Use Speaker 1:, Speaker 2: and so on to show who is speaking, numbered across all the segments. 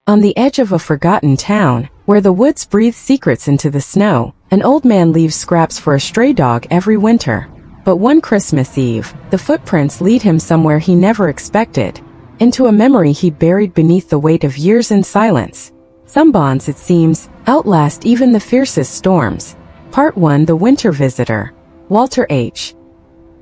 Speaker 1: On the edge of a forgotten town, where the woods breathe secrets into the snow, an old man leaves scraps for a stray dog every winter. But one Christmas Eve, the footprints lead him somewhere he never expected, into a memory he buried beneath the weight of years in silence. Some bonds, it seems, outlast even the fiercest storms. Part 1: The Winter Visitor. Walter H.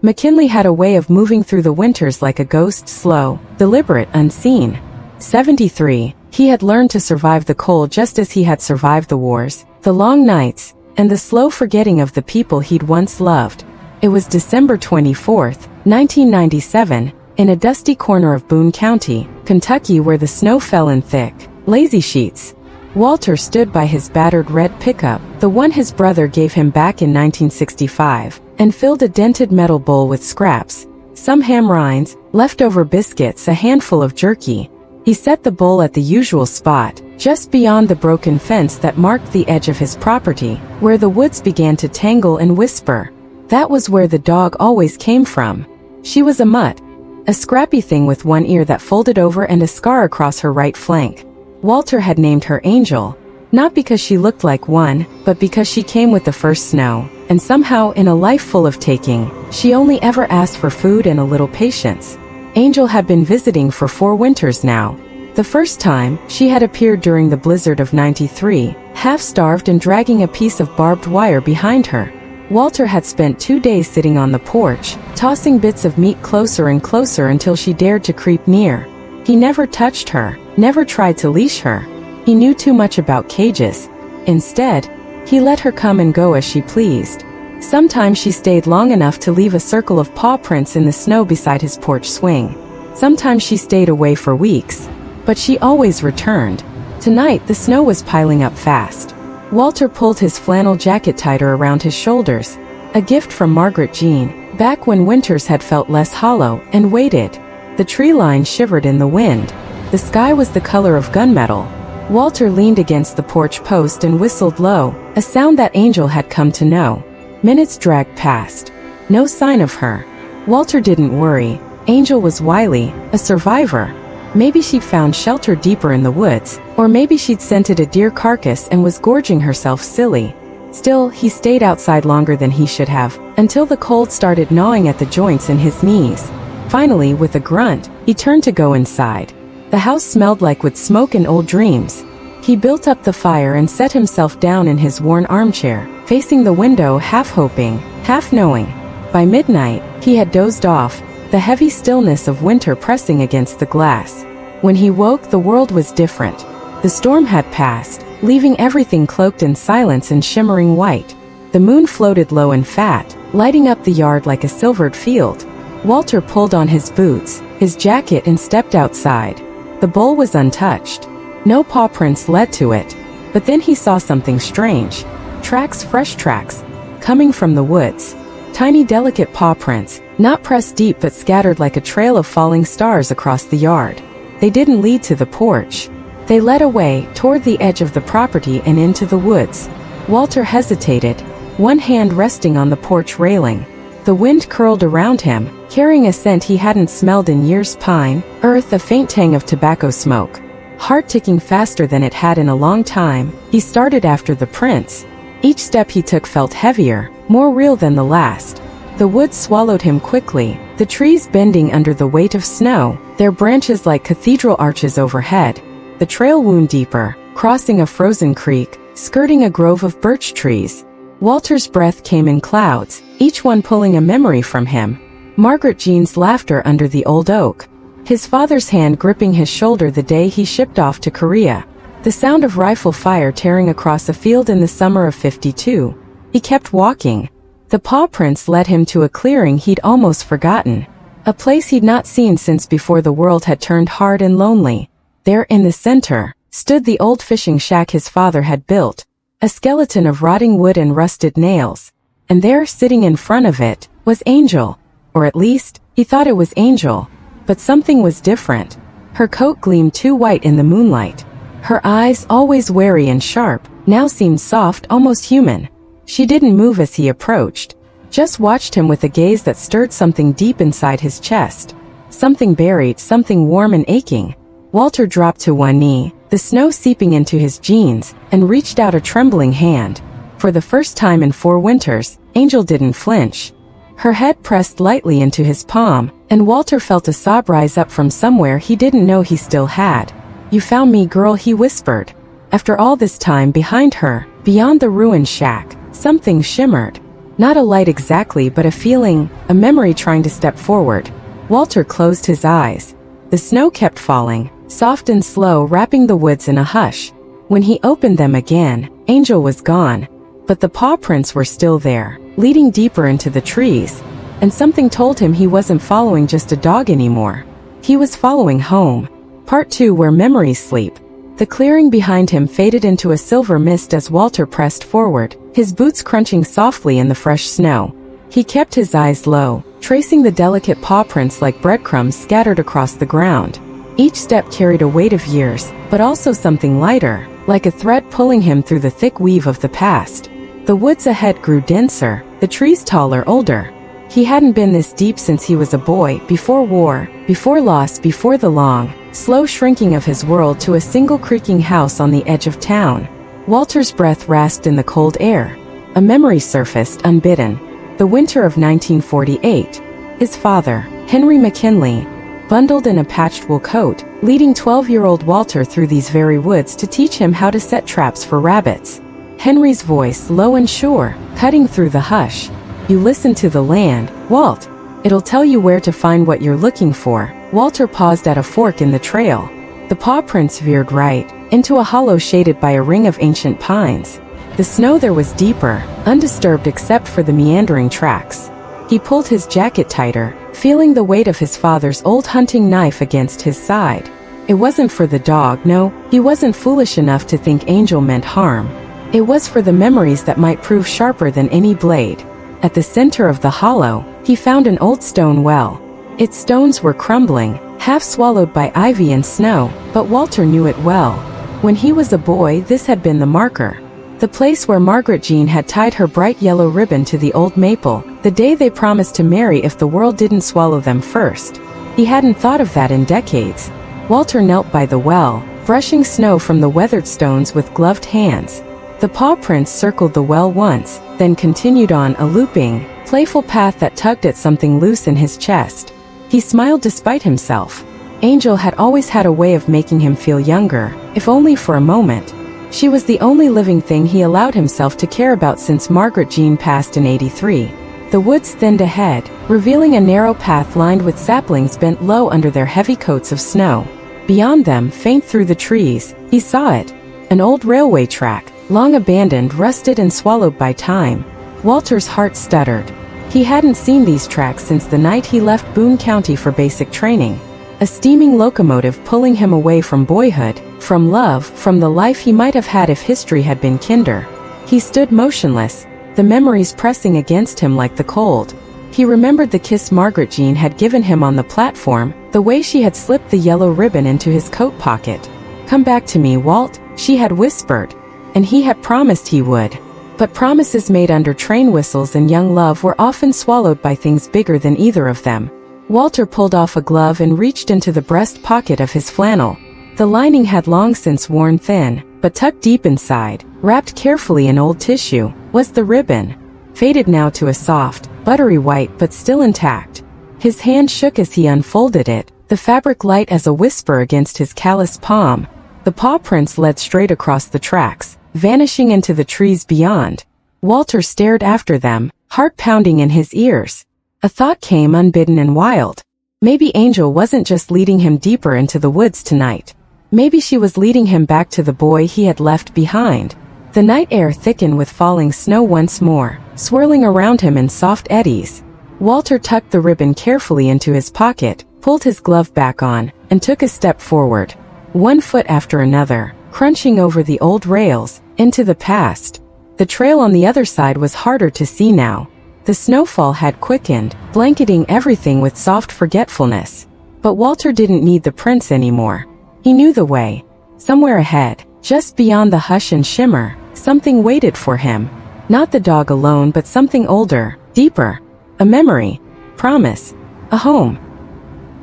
Speaker 1: McKinley had a way of moving through the winters like a ghost, slow, deliberate, unseen. 73. He had learned to survive the cold just as he had survived the wars, the long nights, and the slow forgetting of the people he'd once loved. It was December 24, 1997, in a dusty corner of Boone County, Kentucky, where the snow fell in thick, lazy sheets. Walter stood by his battered red pickup, the one his brother gave him back in 1965, and filled a dented metal bowl with scraps, some ham rinds, leftover biscuits, a handful of jerky. He set the bowl at the usual spot, just beyond the broken fence that marked the edge of his property, where the woods began to tangle and whisper. That was where the dog always came from. She was a mutt, a scrappy thing with one ear that folded over and a scar across her right flank. Walter had named her Angel, not because she looked like one, but because she came with the first snow, and somehow, in a life full of taking, she only ever asked for food and a little patience. Angel had been visiting for 4 winters now. The first time, she had appeared during the blizzard of '93, half-starved and dragging a piece of barbed wire behind her. Walter had spent 2 days sitting on the porch, tossing bits of meat closer and closer until she dared to creep near. He never touched her, never tried to leash her. He knew too much about cages. Instead, he let her come and go as she pleased. Sometimes she stayed long enough to leave a circle of paw prints in the snow beside his porch swing. Sometimes she stayed away for weeks, but she always returned. Tonight the snow was piling up fast. Walter pulled his flannel jacket tighter around his shoulders, a gift from Margaret Jean, back when winters had felt less hollow, and waited. The tree line shivered in the wind. The sky was the color of gunmetal. Walter leaned against the porch post and whistled low, a sound that Angel had come to know. Minutes dragged past. No sign of her. Walter didn't worry. Angel was wily, a survivor. Maybe she'd found shelter deeper in the woods, or maybe she'd scented a deer carcass and was gorging herself silly. Still, he stayed outside longer than he should have, until the cold started gnawing at the joints in his knees. Finally, with a grunt, he turned to go inside. The house smelled like wood smoke and old dreams. He built up the fire and set himself down in his worn armchair, facing the window, half hoping, half knowing. By midnight, he had dozed off, the heavy stillness of winter pressing against the glass. When he woke, the world was different. The storm had passed, leaving everything cloaked in silence and shimmering white. The moon floated low and fat, lighting up the yard like a silvered field. Walter pulled on his boots, his jacket, and stepped outside. The bowl was untouched. No paw prints led to it. But then he saw something strange. Tracks, fresh tracks, coming from the woods. Tiny, delicate paw prints, not pressed deep but scattered like a trail of falling stars across the yard. They didn't lead to the porch. They led away, toward the edge of the property and into the woods. Walter hesitated, one hand resting on the porch railing. The wind curled around him, carrying a scent he hadn't smelled in years: pine, earth, a faint tang of tobacco smoke. Heart ticking faster than it had in a long time, he started after the prints. Each step he took felt heavier, more real than the last. The woods swallowed him quickly, the trees bending under the weight of snow, their branches like cathedral arches overhead. The trail wound deeper, crossing a frozen creek, skirting a grove of birch trees. Walter's breath came in clouds, each one pulling a memory from him. Margaret Jean's laughter under the old oak. His father's hand gripping his shoulder the day he shipped off to Korea. The sound of rifle fire tearing across a field in the summer of '52. He kept walking. The paw prints led him to a clearing he'd almost forgotten. A place he'd not seen since before the world had turned hard and lonely. There in the center, stood the old fishing shack his father had built. A skeleton of rotting wood and rusted nails. And there, sitting in front of it, was Angel. Or at least, he thought it was Angel. But something was different. Her coat gleamed too white in the moonlight. Her eyes, always wary and sharp, now seemed soft, almost human. She didn't move as he approached, just watched him with a gaze that stirred something deep inside his chest. Something buried, something warm and aching. Walter dropped to one knee, the snow seeping into his jeans, and reached out a trembling hand. For the first time in 4 winters, Angel didn't flinch. Her head pressed lightly into his palm, and Walter felt a sob rise up from somewhere he didn't know he still had. "You found me, girl," he whispered. After all this time behind her, beyond the ruined shack, something shimmered. Not a light exactly, but a feeling, a memory trying to step forward. Walter closed his eyes. The snow kept falling, soft and slow, wrapping the woods in a hush. When he opened them again, Angel was gone. But the paw prints were still there, leading deeper into the trees. And something told him he wasn't following just a dog anymore. He was following home. Part 2, where memories sleep. The clearing behind him faded into a silver mist as Walter pressed forward, his boots crunching softly in the fresh snow. He kept his eyes low, tracing the delicate paw prints like breadcrumbs scattered across the ground. Each step carried a weight of years, but also something lighter, like a thread pulling him through the thick weave of the past. The woods ahead grew denser, the trees taller, older. He hadn't been this deep since he was a boy, before war, before loss, before the long, slow shrinking of his world to a single creaking house on the edge of town. Walter's breath rasped in the cold air. A memory surfaced, unbidden. The winter of 1948. His father, Henry McKinley, bundled in a patched wool coat, leading 12-year-old Walter through these very woods to teach him how to set traps for rabbits. Henry's voice, low and sure, cutting through the hush. "You listen to the land, Walt. It'll tell you where to find what you're looking for." Walter paused at a fork in the trail. The paw prints veered right, into a hollow shaded by a ring of ancient pines. The snow there was deeper, undisturbed except for the meandering tracks. He pulled his jacket tighter, feeling the weight of his father's old hunting knife against his side. It wasn't for the dog, no, he wasn't foolish enough to think Angel meant harm. It was for the memories that might prove sharper than any blade. At the center of the hollow, he found an old stone well. Its stones were crumbling, half swallowed by ivy and snow, but Walter knew it well. When he was a boy, this had been the marker. The place where Margaret Jean had tied her bright yellow ribbon to the old maple, the day they promised to marry if the world didn't swallow them first. He hadn't thought of that in decades. Walter knelt by the well, brushing snow from the weathered stones with gloved hands. The paw prints circled the well once, then continued on a looping, playful path that tugged at something loose in his chest. He smiled despite himself. Angel had always had a way of making him feel younger, if only for a moment. She was the only living thing he allowed himself to care about since Margaret Jean passed in '83. The woods thinned ahead, revealing a narrow path lined with saplings bent low under their heavy coats of snow. Beyond them, faint through the trees, he saw it. An old railway track, long abandoned, rusted and swallowed by time. Walter's heart stuttered. He hadn't seen these tracks since the night he left Boone County for basic training. A steaming locomotive pulling him away from boyhood, from love, from the life he might have had if history had been kinder. He stood motionless, the memories pressing against him like the cold. He remembered the kiss Margaret Jean had given him on the platform, the way she had slipped the yellow ribbon into his coat pocket. "Come back to me, Walt," she had whispered. And he had promised he would. But promises made under train whistles and young love were often swallowed by things bigger than either of them. Walter pulled off a glove and reached into the breast pocket of his flannel. The lining had long since worn thin, but tucked deep inside, wrapped carefully in old tissue, was the ribbon. Faded now to a soft, buttery white but still intact. His hand shook as he unfolded it, the fabric light as a whisper against his calloused palm. The paw prints led straight across the tracks, vanishing into the trees beyond. Walter stared after them, heart pounding in his ears. A thought came unbidden and wild. Maybe Angel wasn't just leading him deeper into the woods tonight. Maybe she was leading him back to the boy he had left behind. The night air thickened with falling snow once more, swirling around him in soft eddies. Walter tucked the ribbon carefully into his pocket, pulled his glove back on, and took a step forward. One foot after another, crunching over the old rails, into the past. The trail on the other side was harder to see now. The snowfall had quickened, blanketing everything with soft forgetfulness. But Walter didn't need the prints anymore. He knew the way. Somewhere ahead, just beyond the hush and shimmer, something waited for him. Not the dog alone, but something older, deeper. A memory. Promise. A home.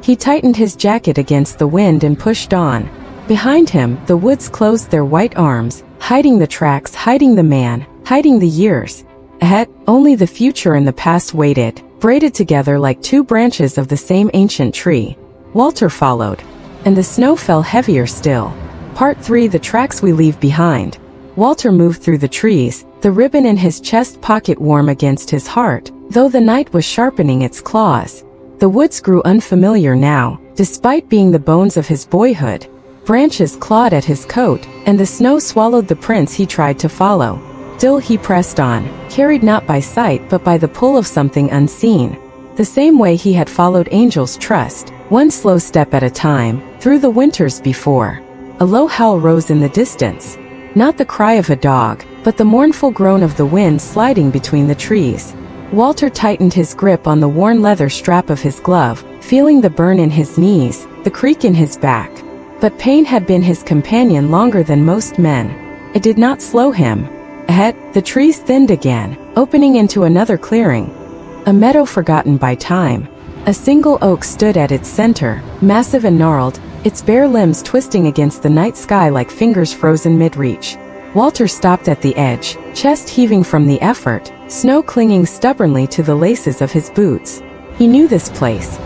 Speaker 1: He tightened his jacket against the wind and pushed on. Behind him, the woods closed their white arms, hiding the tracks, hiding the man, hiding the years. Ahead, only the future and the past waited, braided together like two branches of the same ancient tree. Walter followed, and the snow fell heavier still. Part 3: The Tracks We Leave Behind. Walter moved through the trees, the ribbon in his chest pocket warm against his heart, though the night was sharpening its claws. The woods grew unfamiliar now, despite being the bones of his boyhood. Branches clawed at his coat, and the snow swallowed the prints he tried to follow. Still he pressed on, carried not by sight but by the pull of something unseen. The same way he had followed Angel's trust, one slow step at a time, through the winters before. A low howl rose in the distance. Not the cry of a dog, but the mournful groan of the wind sliding between the trees. Walter tightened his grip on the worn leather strap of his glove, feeling the burn in his knees, the creak in his back. But pain had been his companion longer than most men. It did not slow him. Ahead, the trees thinned again, opening into another clearing. A meadow forgotten by time. A single oak stood at its center, massive and gnarled, its bare limbs twisting against the night sky like fingers frozen mid-reach. Walter stopped at the edge, chest heaving from the effort, snow clinging stubbornly to the laces of his boots. He knew this place.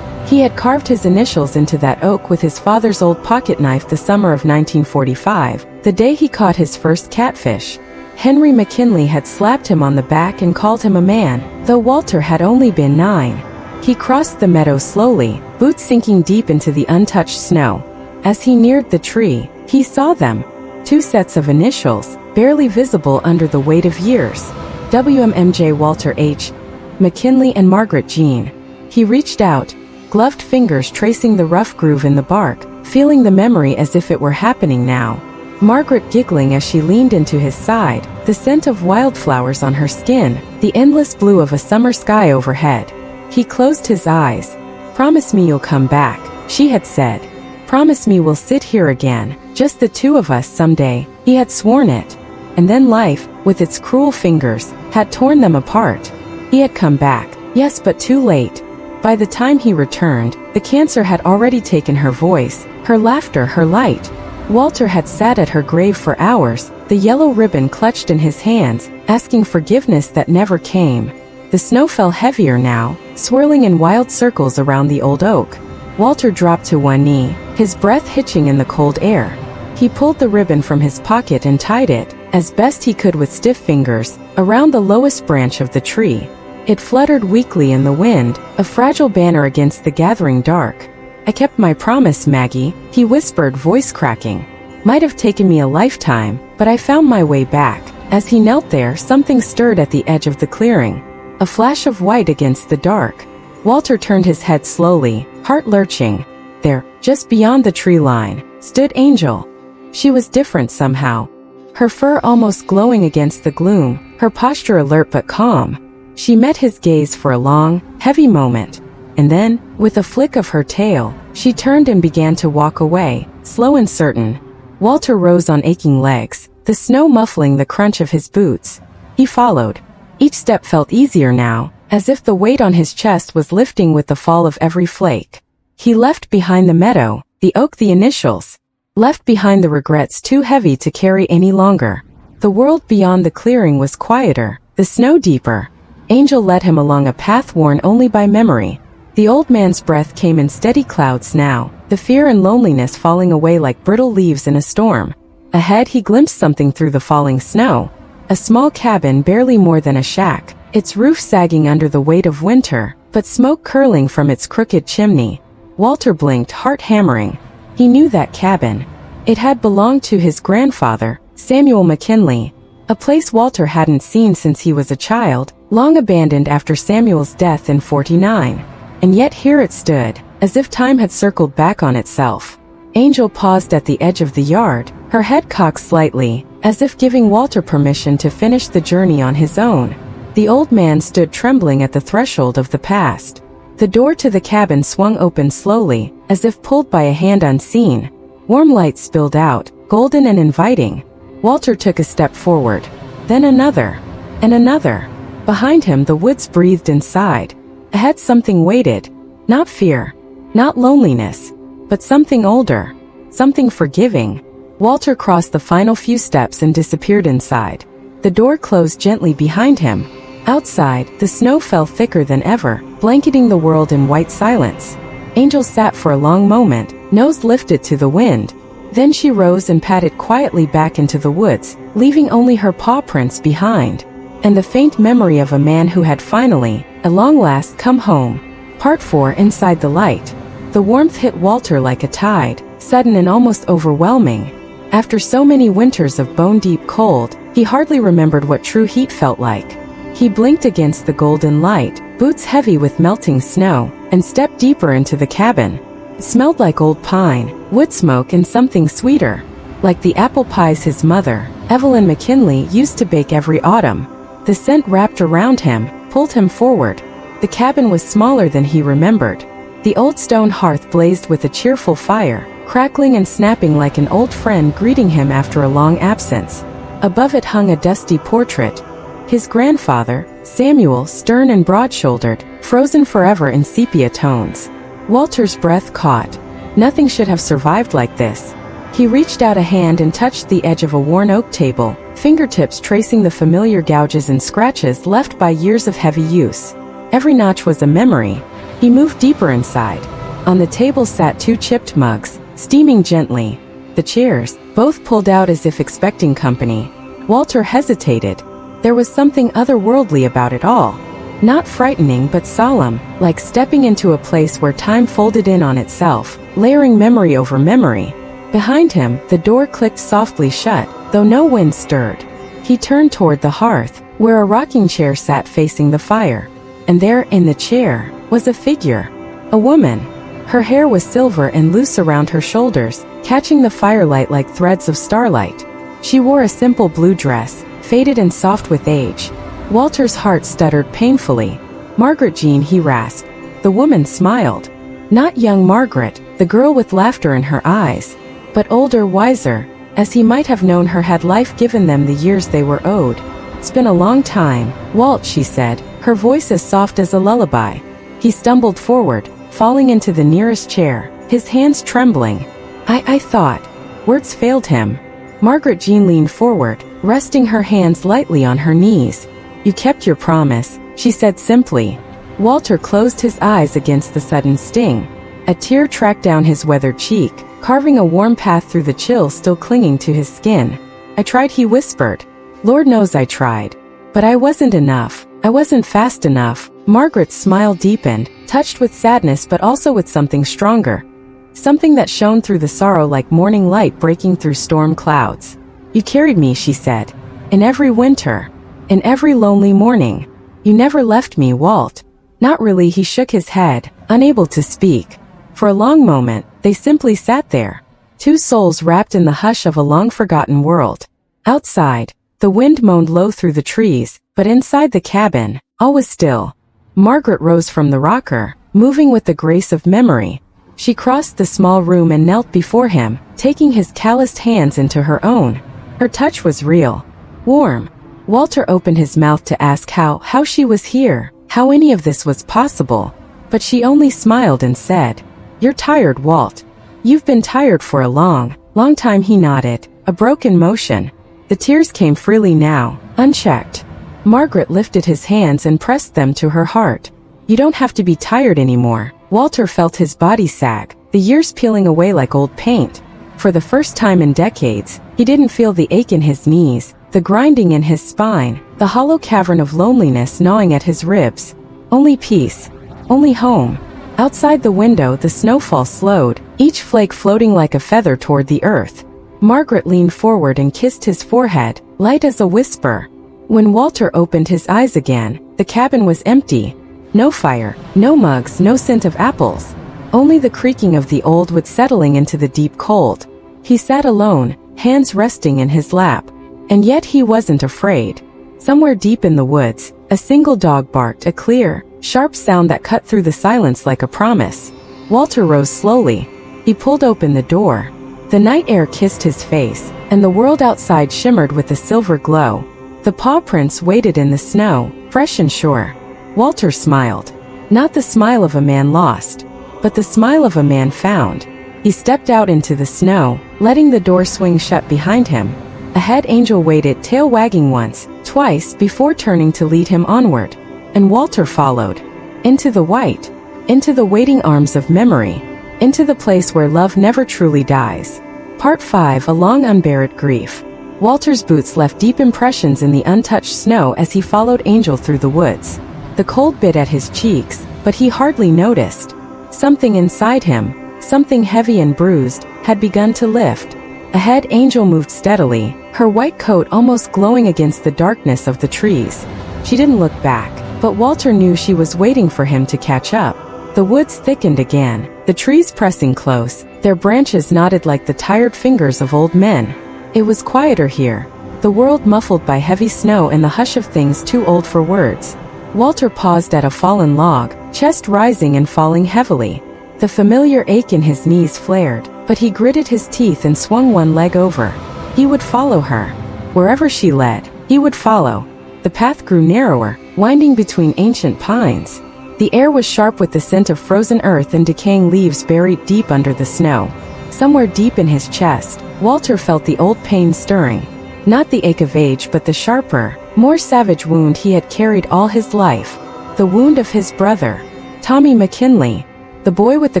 Speaker 1: He had carved his initials into that oak with his father's old pocket knife the summer of 1945, the day he caught his first catfish. Henry McKinley had slapped him on the back and called him a man, though Walter had only been 9. He crossed the meadow slowly, boots sinking deep into the untouched snow. As he neared the tree, he saw them. 2 sets of initials, barely visible under the weight of years. WMMJ Walter H. McKinley and Margaret Jean. He reached out, gloved fingers tracing the rough groove in the bark, feeling the memory as if it were happening now. Margaret giggling as she leaned into his side, the scent of wildflowers on her skin, the endless blue of a summer sky overhead. He closed his eyes. "Promise me you'll come back," she had said. "Promise me we'll sit here again, just the two of us someday." He had sworn it. And then life, with its cruel fingers, had torn them apart. He had come back, yes, but too late. By the time he returned, the cancer had already taken her voice, her laughter, her light. Walter had sat at her grave for hours, the yellow ribbon clutched in his hands, asking forgiveness that never came. The snow fell heavier now, swirling in wild circles around the old oak. Walter dropped to one knee, his breath hitching in the cold air. He pulled the ribbon from his pocket and tied it, as best he could with stiff fingers, around the lowest branch of the tree. It fluttered weakly in the wind, a fragile banner against the gathering dark. "I kept my promise, Maggie," he whispered, voice cracking. "Might have taken me a lifetime, but I found my way back." As he knelt there, something stirred at the edge of the clearing. A flash of white against the dark. Walter turned his head slowly, heart lurching. There, just beyond the tree line, stood Angel. She was different somehow. Her fur almost glowing against the gloom, her posture alert but calm. She met his gaze for a long, heavy moment. And then, with a flick of her tail, she turned and began to walk away, slow and certain. Walter rose on aching legs, the snow muffling the crunch of his boots. He followed. Each step felt easier now, as if the weight on his chest was lifting with the fall of every flake. He left behind the meadow, the oak, the initials. Left behind the regrets too heavy to carry any longer. The world beyond the clearing was quieter, the snow deeper. Angel led him along a path worn only by memory. The old man's breath came in steady clouds now, the fear and loneliness falling away like brittle leaves in a storm. Ahead he glimpsed something through the falling snow. A small cabin barely more than a shack, its roof sagging under the weight of winter, but smoke curling from its crooked chimney. Walter blinked, heart hammering. He knew that cabin. It had belonged to his grandfather, Samuel McKinley, a place Walter hadn't seen since he was a child, long abandoned after Samuel's death in '49. And yet here it stood, as if time had circled back on itself. Angel paused at the edge of the yard, her head cocked slightly, as if giving Walter permission to finish the journey on his own. The old man stood trembling at the threshold of the past. The door to the cabin swung open slowly, as if pulled by a hand unseen. Warm light spilled out, golden and inviting. Walter took a step forward, then another, and another. Behind him the woods breathed and sighed. Ahead something waited. Not fear, not loneliness, but something older. something forgiving. Walter crossed the final few steps and disappeared inside. The door closed gently behind him. Outside, the snow fell thicker than ever, blanketing the world in white silence. Angel sat for a long moment, nose lifted to the wind. Then she rose and padded quietly back into the woods, leaving only her paw prints behind, and the faint memory of a man who had finally, at long last, come home. Part 4. Inside the light. The warmth hit Walter like a tide, sudden and almost overwhelming. After so many winters of bone-deep cold, he hardly remembered what true heat felt like. He blinked against the golden light, boots heavy with melting snow, and stepped deeper into the cabin. It smelled like old pine, wood smoke, and something sweeter, like the apple pies his mother, Evelyn McKinley, used to bake every autumn. The scent wrapped around him, pulled him forward. The cabin was smaller than he remembered. The old stone hearth blazed with a cheerful fire, crackling and snapping like an old friend greeting him after a long absence. Above it hung a dusty portrait. His grandfather, Samuel, stern and broad-shouldered, frozen forever in sepia tones. Walter's breath caught. Nothing should have survived like this. He reached out a hand and touched the edge of a worn oak table, fingertips tracing the familiar gouges and scratches left by years of heavy use. Every notch was a memory. He moved deeper inside. On the table sat 2 chipped mugs, steaming gently. The chairs, both pulled out as if expecting company. Walter hesitated. There was something otherworldly about it all. Not frightening but solemn, like stepping into a place where time folded in on itself, layering memory over memory. Behind him, the door clicked softly shut, though no wind stirred. He turned toward the hearth, where a rocking chair sat facing the fire. And there, in the chair, was a figure. A woman. Her hair was silver and loose around her shoulders, catching the firelight like threads of starlight. She wore a simple blue dress, faded and soft with age. Walter's heart stuttered painfully. "Margaret Jean," he rasped. The woman smiled. Not young Margaret, the girl with laughter in her eyes, but older, wiser, as he might have known her had life given them the years they were owed. "It's been a long time, Walt," she said, her voice as soft as a lullaby. He stumbled forward, falling into the nearest chair, his hands trembling. I thought." Words failed him. Margaret Jean leaned forward, resting her hands lightly on her knees. "You kept your promise," she said simply. Walter closed his eyes against the sudden sting. A tear tracked down his weathered cheek, carving a warm path through the chill still clinging to his skin. "I tried," he whispered. "Lord knows I tried. But I wasn't enough. I wasn't fast enough." Margaret's smile deepened, touched with sadness but also with something stronger. Something that shone through the sorrow like morning light breaking through storm clouds. "You carried me," she said. "In every winter. In every lonely morning. You never left me, Walt." "Not really," he shook his head, unable to speak. For a long moment, they simply sat there. 2 souls wrapped in the hush of a long-forgotten world. Outside, the wind moaned low through the trees, but inside the cabin, all was still. Margaret rose from the rocker, moving with the grace of memory. She crossed the small room and knelt before him, taking his calloused hands into her own. Her touch was real. Warm. Walter opened his mouth to ask how she was here, how any of this was possible. But she only smiled and said, "You're tired, Walt. You've been tired for a long time," he nodded, a broken motion. The tears came freely now, unchecked. Margaret lifted his hands and pressed them to her heart. "You don't have to be tired anymore." Walter felt his body sag, the years peeling away like old paint. For the first time in decades, he didn't feel the ache in his knees, the grinding in his spine, the hollow cavern of loneliness gnawing at his ribs. Only peace. Only home. Outside the window the snowfall slowed, each flake floating like a feather toward the earth. Margaret leaned forward and kissed his forehead, light as a whisper. When Walter opened his eyes again, the cabin was empty. No fire, no mugs, no scent of apples. Only the creaking of the old wood settling into the deep cold. He sat alone, hands resting in his lap. And yet he wasn't afraid. Somewhere deep in the woods, a single dog barked, a clear, sharp sound that cut through the silence like a promise. Walter rose slowly. He pulled open the door. The night air kissed his face, and the world outside shimmered with a silver glow. The paw prints waited in the snow, fresh and sure. Walter smiled. Not the smile of a man lost, but the smile of a man found. He stepped out into the snow, letting the door swing shut behind him. Ahead, Angel waited, tail wagging once, twice, before turning to lead him onward. And Walter followed. Into the white. Into the waiting arms of memory. Into the place where love never truly dies. Part 5: A Long Unburied Grief. Walter's boots left deep impressions in the untouched snow as he followed Angel through the woods. The cold bit at his cheeks, but he hardly noticed. Something inside him, something heavy and bruised, had begun to lift. Ahead, Angel moved steadily, her white coat almost glowing against the darkness of the trees. She didn't look back, but Walter knew she was waiting for him to catch up. The woods thickened again, the trees pressing close, their branches knotted like the tired fingers of old men. It was quieter here, the world muffled by heavy snow and the hush of things too old for words. Walter paused at a fallen log, chest rising and falling heavily. The familiar ache in his knees flared, but he gritted his teeth and swung one leg over. He would follow her. Wherever she led, he would follow. The path grew narrower, winding between ancient pines. The air was sharp with the scent of frozen earth and decaying leaves buried deep under the snow. Somewhere deep in his chest, Walter felt the old pain stirring. Not the ache of age, but the sharper, more savage wound he had carried all his life. The wound of his brother, Tommy McKinley. The boy with the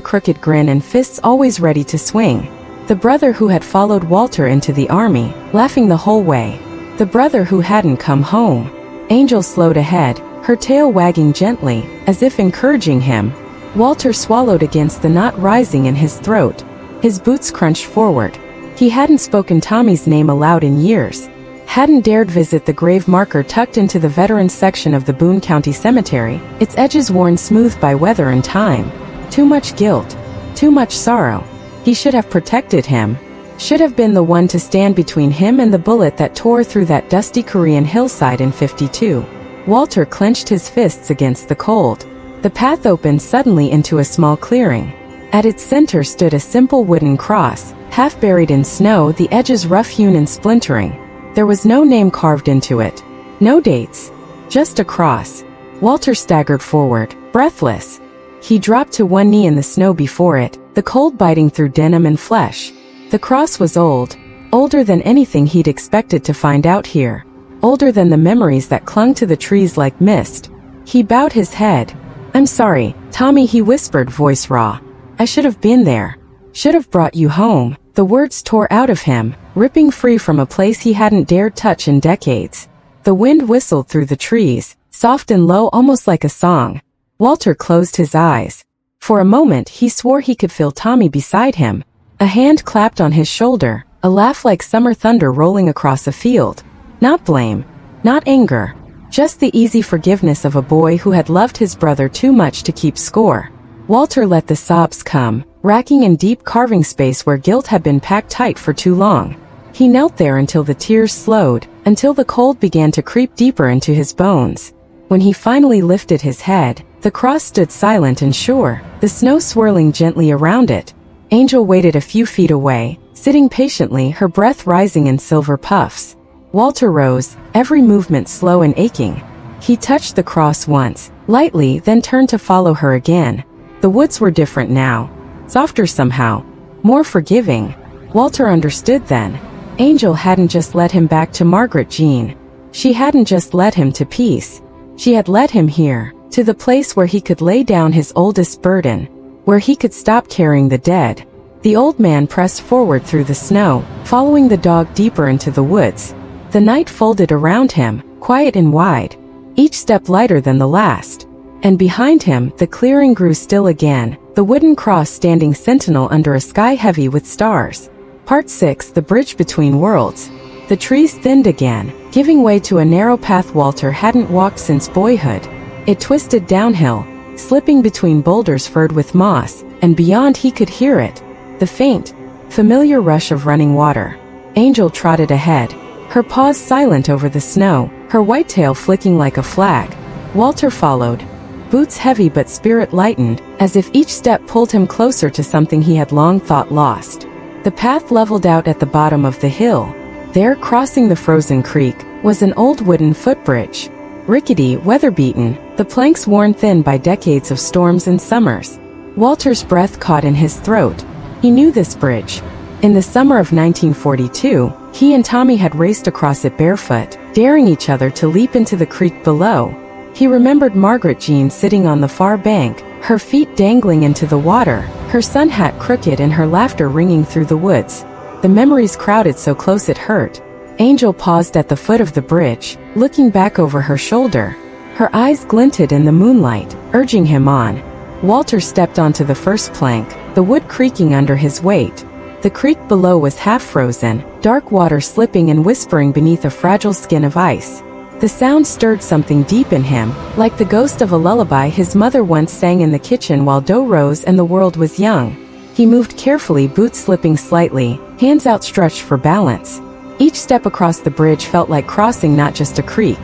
Speaker 1: crooked grin and fists always ready to swing. The brother who had followed Walter into the army, laughing the whole way. The brother who hadn't come home. Angel slowed ahead, her tail wagging gently, as if encouraging him. Walter swallowed against the knot rising in his throat. His boots crunched forward. He hadn't spoken Tommy's name aloud in years. Hadn't dared visit the grave marker tucked into the veterans section of the Boone County Cemetery, its edges worn smooth by weather and time. Too much guilt. Too much sorrow. He should have protected him. Should have been the one to stand between him and the bullet that tore through that dusty Korean hillside in '52. Walter clenched his fists against the cold. The path opened suddenly into a small clearing. At its center stood a simple wooden cross, half buried in snow, the edges rough-hewn and splintering. There was no name carved into it. No dates. Just a cross. Walter staggered forward, breathless. He dropped to one knee in the snow before it, the cold biting through denim and flesh. The cross was old, older than anything he'd expected to find out here. Older than the memories that clung to the trees like mist. He bowed his head. "I'm sorry, Tommy," he whispered, voice raw. "I should have been there. Should have brought you home." The words tore out of him, ripping free from a place he hadn't dared touch in decades. The wind whistled through the trees, soft and low, almost like a song. Walter closed his eyes. For a moment he swore he could feel Tommy beside him. A hand clapped on his shoulder, a laugh like summer thunder rolling across a field. Not blame, not anger, just the easy forgiveness of a boy who had loved his brother too much to keep score. Walter let the sobs come, racking in deep, carving space where guilt had been packed tight for too long. He knelt there until the tears slowed, until the cold began to creep deeper into his bones. When he finally lifted his head, the cross stood silent and sure, the snow swirling gently around it. Angel waited a few feet away, sitting patiently, her breath rising in silver puffs. Walter rose, every movement slow and aching. He touched the cross once, lightly, then turned to follow her again. The woods were different now. Softer somehow. More forgiving. Walter understood then. Angel hadn't just led him back to Margaret Jean. She hadn't just led him to peace. She had led him here, to the place where he could lay down his oldest burden, where he could stop carrying the dead. The old man pressed forward through the snow, following the dog deeper into the woods. The night folded around him, quiet and wide, each step lighter than the last. And behind him, the clearing grew still again, the wooden cross standing sentinel under a sky heavy with stars. Part 6: The Bridge Between Worlds. The trees thinned again, giving way to a narrow path Walter hadn't walked since boyhood. It twisted downhill, slipping between boulders furred with moss, and beyond he could hear it, the faint, familiar rush of running water. Angel trotted ahead, her paws silent over the snow, her white tail flicking like a flag. Walter followed, boots heavy but spirit lightened, as if each step pulled him closer to something he had long thought lost. The path leveled out at the bottom of the hill. There, crossing the frozen creek, was an old wooden footbridge. Rickety, weather-beaten, the planks worn thin by decades of storms and summers. Walter's breath caught in his throat. He knew this bridge. In the summer of 1942, he and Tommy had raced across it barefoot, daring each other to leap into the creek below. He remembered Margaret Jean sitting on the far bank, her feet dangling into the water, her sun hat crooked and her laughter ringing through the woods. The memories crowded so close it hurt. Angel paused at the foot of the bridge, looking back over her shoulder. Her eyes glinted in the moonlight, urging him on. Walter stepped onto the first plank, the wood creaking under his weight. The creek below was half frozen, dark water slipping and whispering beneath a fragile skin of ice. The sound stirred something deep in him, like the ghost of a lullaby his mother once sang in the kitchen while dough rose and the world was young. He moved carefully, boots slipping slightly, hands outstretched for balance. Each step across the bridge felt like crossing not just a creek,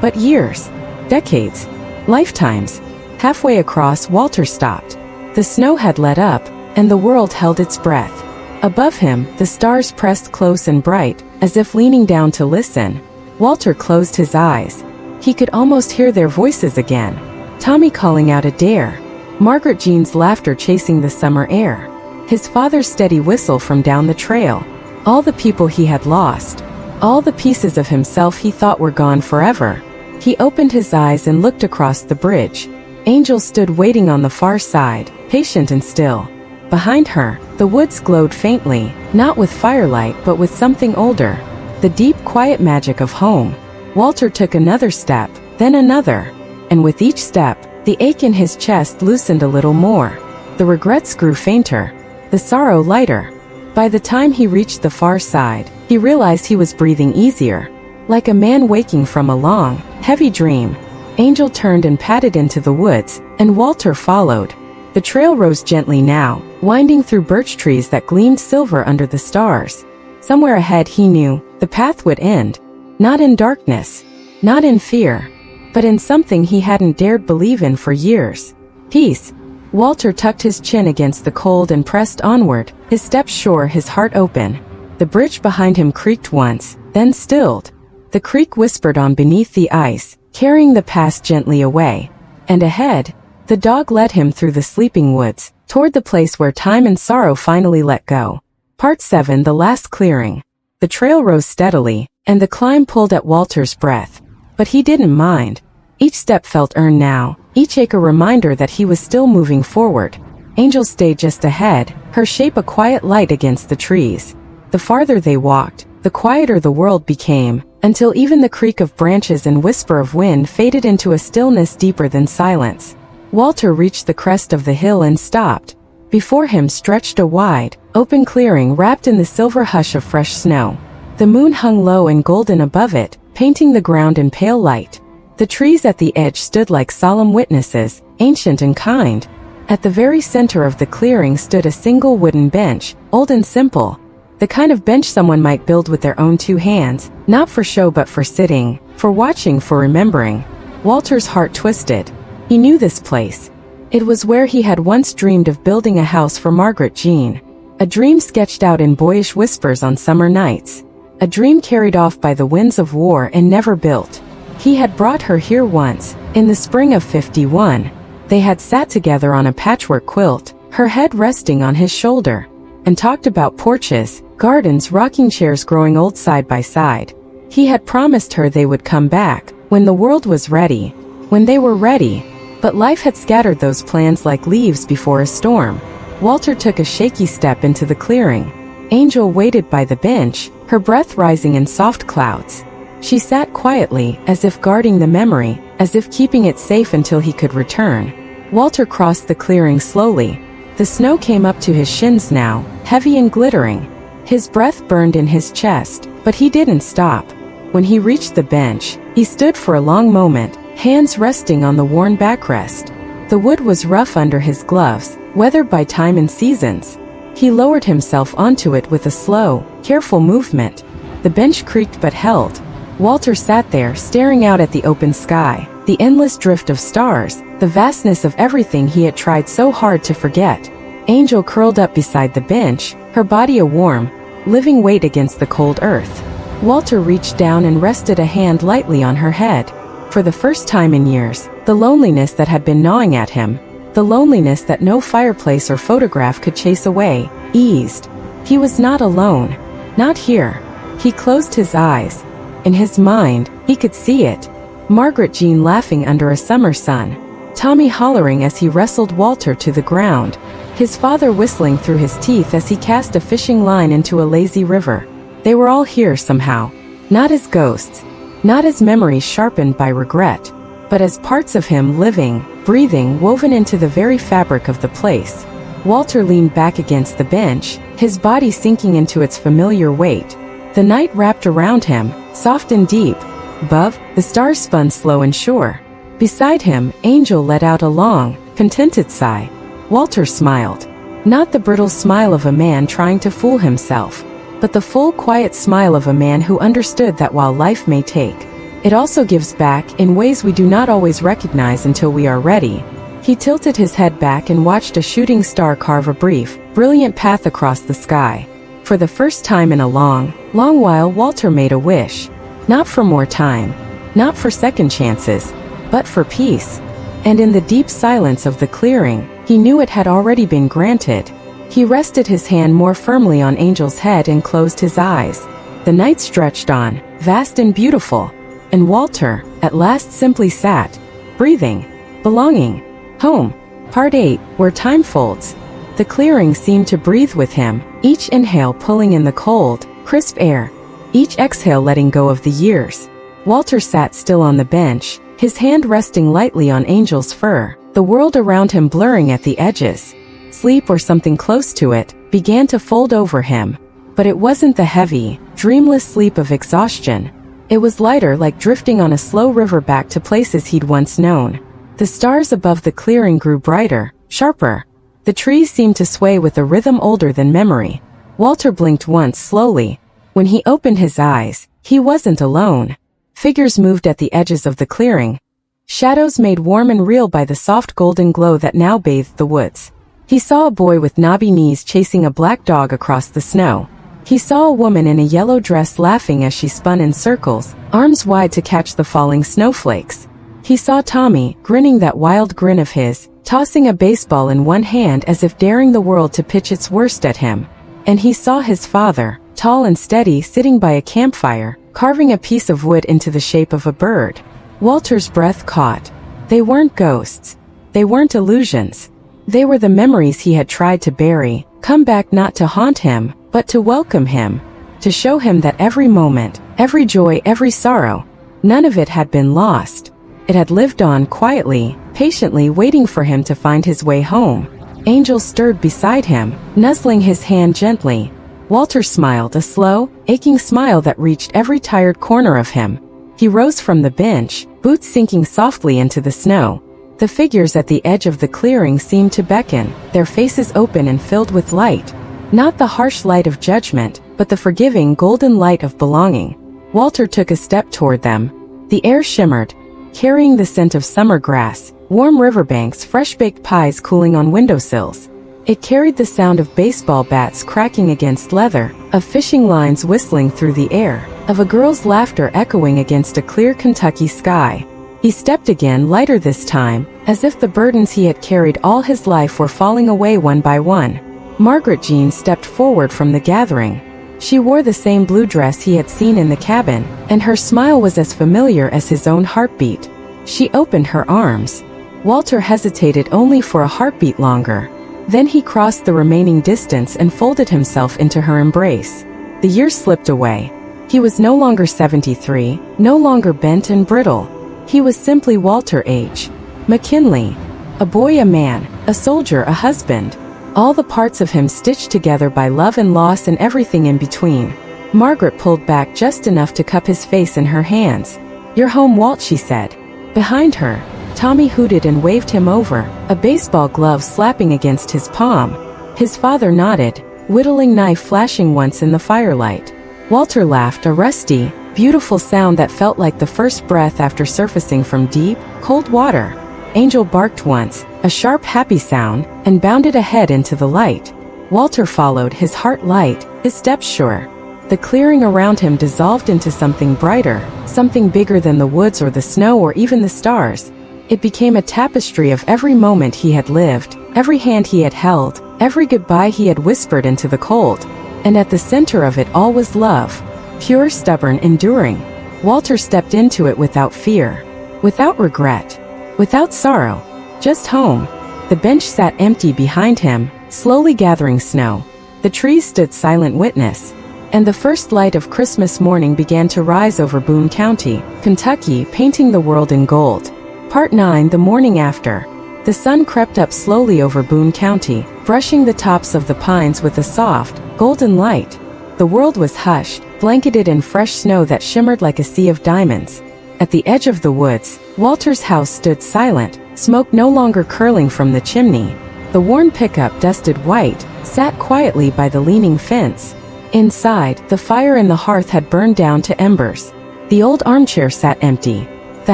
Speaker 1: but years, decades, lifetimes. Halfway across, Walter stopped. The snow had let up, and the world held its breath. Above him, the stars pressed close and bright, as if leaning down to listen. Walter closed his eyes. He could almost hear their voices again. Tommy calling out a dare. Margaret Jean's laughter chasing the summer air. His father's steady whistle from down the trail. All the people he had lost. All the pieces of himself he thought were gone forever. He opened his eyes and looked across the bridge. Angel stood waiting on the far side, patient and still. Behind her, the woods glowed faintly, not with firelight but with something older. The deep, quiet magic of home. Walter took another step, then another. And with each step, the ache in his chest loosened a little more. The regrets grew fainter, the sorrow lighter. By the time he reached the far side, he realized he was breathing easier. Like a man waking from a long, heavy dream. Angel turned and padded into the woods, and Walter followed. The trail rose gently now, winding through birch trees that gleamed silver under the stars. Somewhere ahead he knew, the path would end. Not in darkness, not in fear, but in something he hadn't dared believe in for years. Peace. Walter tucked his chin against the cold and pressed onward, his steps sure, his heart open. The bridge behind him creaked once, then stilled. The creek whispered on beneath the ice, carrying the past gently away. And ahead, the dog led him through the sleeping woods, toward the place where time and sorrow finally let go. Part 7, The Last Clearing. The trail rose steadily, and the climb pulled at Walter's breath. But he didn't mind. Each step felt earned now, each ache a reminder that he was still moving forward. Angel stayed just ahead, her shape a quiet light against the trees. The farther they walked, the quieter the world became, until even the creak of branches and whisper of wind faded into a stillness deeper than silence. Walter reached the crest of the hill and stopped. Before him stretched a wide, open clearing wrapped in the silver hush of fresh snow. The moon hung low and golden above it, painting the ground in pale light. The trees at the edge stood like solemn witnesses, ancient and kind. At the very center of the clearing stood a single wooden bench, old and simple. The kind of bench someone might build with their own two hands, not for show but for sitting, for watching, for remembering. Walter's heart twisted. He knew this place. It was where he had once dreamed of building a house for Margaret Jean. A dream sketched out in boyish whispers on summer nights. A dream carried off by the winds of war and never built. He had brought her here once, in the spring of '51. They had sat together on a patchwork quilt, her head resting on his shoulder, and talked about porches, gardens, rocking chairs growing old side by side. He had promised her they would come back, when the world was ready, when they were ready. But life had scattered those plans like leaves before a storm. Walter took a shaky step into the clearing. Angel waited by the bench, her breath rising in soft clouds. She sat quietly, as if guarding the memory, as if keeping it safe until he could return. Walter crossed the clearing slowly. The snow came up to his shins now, heavy and glittering. His breath burned in his chest, but he didn't stop. When he reached the bench, he stood for a long moment, hands resting on the worn backrest. The wood was rough under his gloves, weathered by time and seasons. He lowered himself onto it with a slow, careful movement. The bench creaked but held. Walter sat there, staring out at the open sky, the endless drift of stars, the vastness of everything he had tried so hard to forget. Angel curled up beside the bench, her body a warm, living weight against the cold earth. Walter reached down and rested a hand lightly on her head. For the first time in years, the loneliness that had been gnawing at him, the loneliness that no fireplace or photograph could chase away, eased. He was not alone. Not here. He closed his eyes. In his mind, he could see it. Margaret Jean laughing under a summer sun. Tommy hollering as he wrestled Walter to the ground. His father whistling through his teeth as he cast a fishing line into a lazy river. They were all here somehow. Not as ghosts. Not as memories sharpened by regret. But as parts of him living, breathing, woven into the very fabric of the place. Walter leaned back against the bench, his body sinking into its familiar weight. The night wrapped around him, soft and deep. Above, the stars spun slow and sure. Beside him, Angel let out a long, contented sigh. Walter smiled. Not the brittle smile of a man trying to fool himself, but the full, quiet smile of a man who understood that while life may take, it also gives back in ways we do not always recognize until we are ready. He tilted his head back and watched a shooting star carve a brief, brilliant path across the sky. For the first time in a long, long while, Walter made a wish. Not for more time, not for second chances, but for peace. And in the deep silence of the clearing, he knew it had already been granted. He rested his hand more firmly on Angel's head and closed his eyes. The night stretched on, vast and beautiful. And Walter, at last, simply sat, breathing, belonging. Home. Part 8, where time folds. The clearing seemed to breathe with him, each inhale pulling in the cold, crisp air, each exhale letting go of the years. Walter sat still on the bench, his hand resting lightly on Angel's fur, the world around him blurring at the edges. Sleep, or something close to it, began to fold over him. But it wasn't the heavy, dreamless sleep of exhaustion. It was lighter, like drifting on a slow river back to places he'd once known. The stars above the clearing grew brighter, sharper. The trees seemed to sway with a rhythm older than memory. Walter blinked once slowly. When he opened his eyes, he wasn't alone. Figures moved at the edges of the clearing. Shadows made warm and real by the soft golden glow that now bathed the woods. He saw a boy with knobby knees chasing a black dog across the snow. He saw a woman in a yellow dress laughing as she spun in circles, arms wide to catch the falling snowflakes. He saw Tommy, grinning that wild grin of his, tossing a baseball in one hand as if daring the world to pitch its worst at him. And he saw his father, tall and steady, sitting by a campfire, carving a piece of wood into the shape of a bird. Walter's breath caught. They weren't ghosts. They weren't illusions. They were the memories he had tried to bury, come back not to haunt him, but to welcome him, to show him that every moment, every joy, every sorrow, none of it had been lost. It had lived on quietly, patiently waiting for him to find his way home. Angel stirred beside him, nuzzling his hand gently. Walter smiled, a slow, aching smile that reached every tired corner of him. He rose from the bench, boots sinking softly into the snow. The figures at the edge of the clearing seemed to beckon, their faces open and filled with light. Not the harsh light of judgment, but the forgiving golden light of belonging. Walter took a step toward them. The air shimmered, carrying the scent of summer grass, warm riverbanks, fresh-baked pies cooling on windowsills. It carried the sound of baseball bats cracking against leather, of fishing lines whistling through the air, of a girl's laughter echoing against a clear Kentucky sky. He stepped again, lighter this time, as if the burdens he had carried all his life were falling away one by one. Margaret Jean stepped forward from the gathering. She wore the same blue dress he had seen in the cabin, and her smile was as familiar as his own heartbeat. She opened her arms. Walter hesitated only for a heartbeat longer. Then he crossed the remaining distance and folded himself into her embrace. The years slipped away. He was no longer 73, no longer bent and brittle. He was simply Walter H. McKinley. A boy, a man, a soldier, a husband. All the parts of him stitched together by love and loss and everything in between. Margaret pulled back just enough to cup his face in her hands. "You're home, Walt," she said. Behind her, Tommy hooted and waved him over, a baseball glove slapping against his palm. His father nodded, whittling knife flashing once in the firelight. Walter laughed, a rusty, beautiful sound that felt like the first breath after surfacing from deep, cold water. Angel barked once, a sharp, happy sound, and bounded ahead into the light. Walter followed, his heart light, his steps sure. The clearing around him dissolved into something brighter, something bigger than the woods or the snow or even the stars. It became a tapestry of every moment he had lived, every hand he had held, every goodbye he had whispered into the cold. And at the center of it all was love. Pure, stubborn, enduring. Walter stepped into it without fear. Without regret. Without sorrow. Just home. The bench sat empty behind him, slowly gathering snow. The trees stood silent witness. And the first light of Christmas morning began to rise over Boone County, Kentucky, painting the world in gold. Part 9. The morning after. The sun crept up slowly over Boone County, brushing the tops of the pines with a soft, golden light. The world was hushed, blanketed in fresh snow that shimmered like a sea of diamonds. At the edge of the woods, Walter's house stood silent, smoke no longer curling from the chimney. The worn pickup, dusted white, sat quietly by the leaning fence. Inside, the fire in the hearth had burned down to embers. The old armchair sat empty. The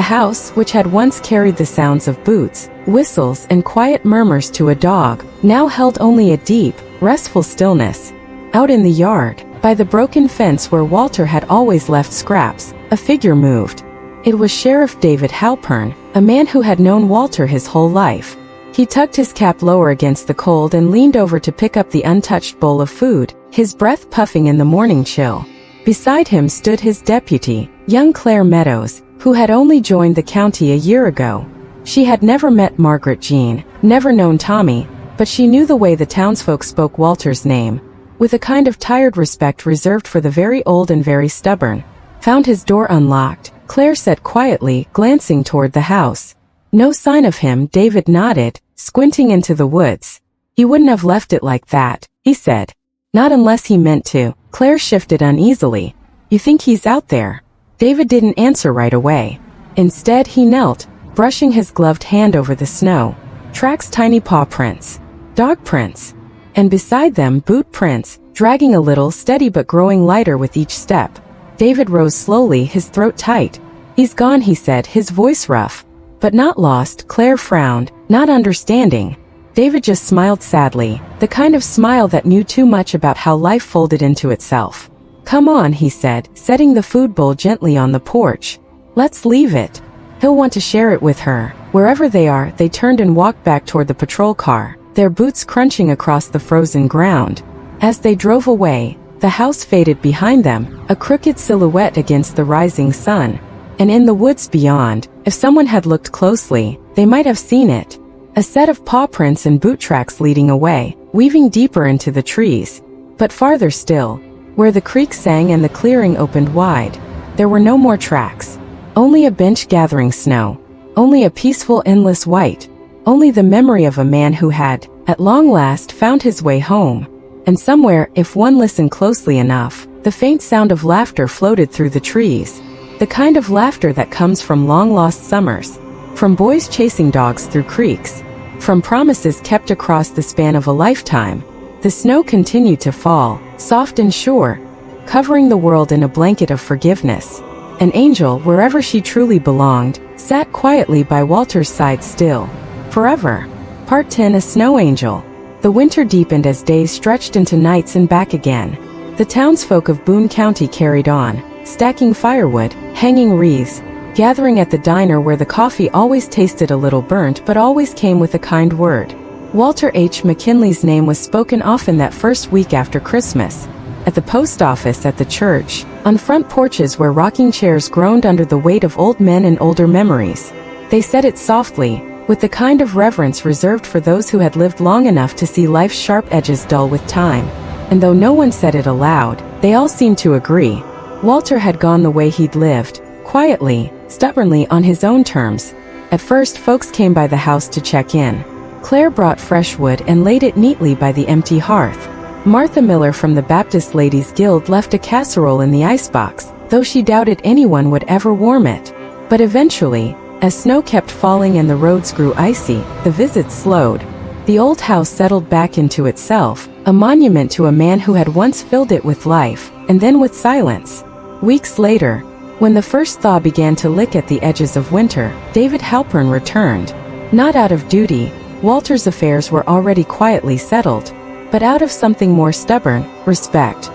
Speaker 1: house, which had once carried the sounds of boots, whistles, and quiet murmurs to a dog, now held only a deep, restful stillness. Out in the yard, by the broken fence where Walter had always left scraps, a figure moved. It was Sheriff David Halpern, a man who had known Walter his whole life. He tucked his cap lower against the cold and leaned over to pick up the untouched bowl of food, his breath puffing in the morning chill. Beside him stood his deputy, young Claire Meadows, who had only joined the county a year ago. She had never met Margaret Jean, never known Tommy, but she knew the way the townsfolk spoke Walter's name, with a kind of tired respect reserved for the very old and very stubborn. Found his door unlocked, Claire said quietly, glancing toward the house. No sign of him. David nodded, squinting into the woods. He wouldn't have left it like that, he said. Not unless he meant to. Claire shifted uneasily. You think he's out there? David didn't answer right away. Instead, he knelt, brushing his gloved hand over the snow. Tracks, tiny paw prints. Dog prints. And beside them, boot prints, dragging a little, steady but growing lighter with each step. David rose slowly, his throat tight. He's gone, he said, his voice rough. But not lost. Claire frowned, not understanding. David just smiled sadly, the kind of smile that knew too much about how life folded into itself. Come on, he said, setting the food bowl gently on the porch. Let's leave it. He'll want to share it with her. Wherever they are, they turned and walked back toward the patrol car, their boots crunching across the frozen ground. As they drove away, the house faded behind them, a crooked silhouette against the rising sun. And in the woods beyond, if someone had looked closely, they might have seen it. A set of paw prints and boot tracks leading away, weaving deeper into the trees. But farther still, where the creek sang and the clearing opened wide, there were no more tracks. Only a bench gathering snow. Only a peaceful, endless white. Only the memory of a man who had, at long last, found his way home. And somewhere, if one listened closely enough, the faint sound of laughter floated through the trees. The kind of laughter that comes from long-lost summers, from boys chasing dogs through creeks, from promises kept across the span of a lifetime. The snow continued to fall, soft and sure, covering the world in a blanket of forgiveness. An angel, wherever she truly belonged, sat quietly by Walter's side still. Forever. Part 10. A Snow Angel. The winter deepened as days stretched into nights and back again. The townsfolk of Boone County carried on, stacking firewood, hanging wreaths, gathering at the diner where the coffee always tasted a little burnt but always came with a kind word. Walter H. McKinley's name was spoken often that first week after Christmas. At the post office, at the church, on front porches where rocking chairs groaned under the weight of old men and older memories. They said it softly, with the kind of reverence reserved for those who had lived long enough to see life's sharp edges dull with time. And though no one said it aloud, they all seemed to agree. Walter had gone the way he'd lived, quietly, stubbornly on his own terms. At first, folks came by the house to check in. Claire brought fresh wood and laid it neatly by the empty hearth. Martha Miller from the Baptist Ladies Guild left a casserole in the icebox, though she doubted anyone would ever warm it. But eventually, as snow kept falling and the roads grew icy, the visits slowed. The old house settled back into itself, a monument to a man who had once filled it with life, and then with silence. Weeks later, when the first thaw began to lick at the edges of winter, David Halpern returned. Not out of duty, Walter's affairs were already quietly settled, but out of something more stubborn, respect.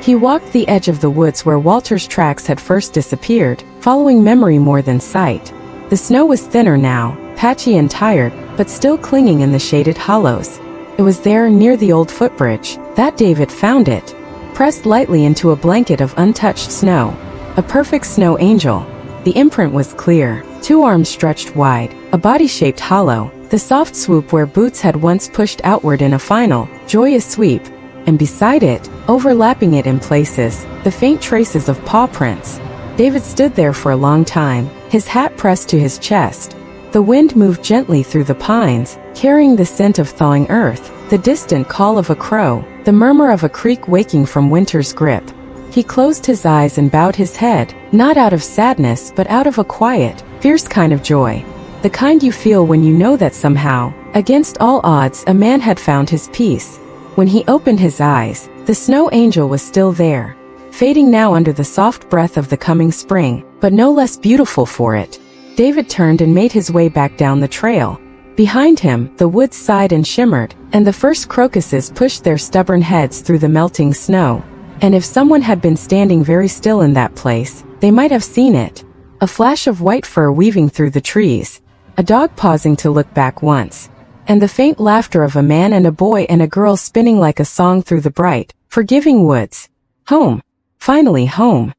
Speaker 1: He walked the edge of the woods where Walter's tracks had first disappeared, following memory more than sight. The snow was thinner now, patchy and tired, but still clinging in the shaded hollows. It was there near the old footbridge that David found it, pressed lightly into a blanket of untouched snow. A perfect snow angel. The imprint was clear, 2 arms stretched wide, a body shaped hollow, the soft swoop where boots had once pushed outward in a final, joyous sweep, and beside it, overlapping it in places, the faint traces of paw prints. David stood there for a long time, his hat pressed to his chest. The wind moved gently through the pines, carrying the scent of thawing earth, the distant call of a crow, the murmur of a creek waking from winter's grip. He closed his eyes and bowed his head, not out of sadness but out of a quiet, fierce kind of joy. The kind you feel when you know that somehow, against all odds, a man had found his peace. When he opened his eyes, the snow angel was still there, fading now under the soft breath of the coming spring, but no less beautiful for it. David turned and made his way back down the trail. Behind him, the woods sighed and shimmered, and the first crocuses pushed their stubborn heads through the melting snow. And if someone had been standing very still in that place, they might have seen it. A flash of white fur weaving through the trees, a dog pausing to look back once, and the faint laughter of a man and a boy and a girl spinning like a song through the bright, forgiving woods. Home. Finally home.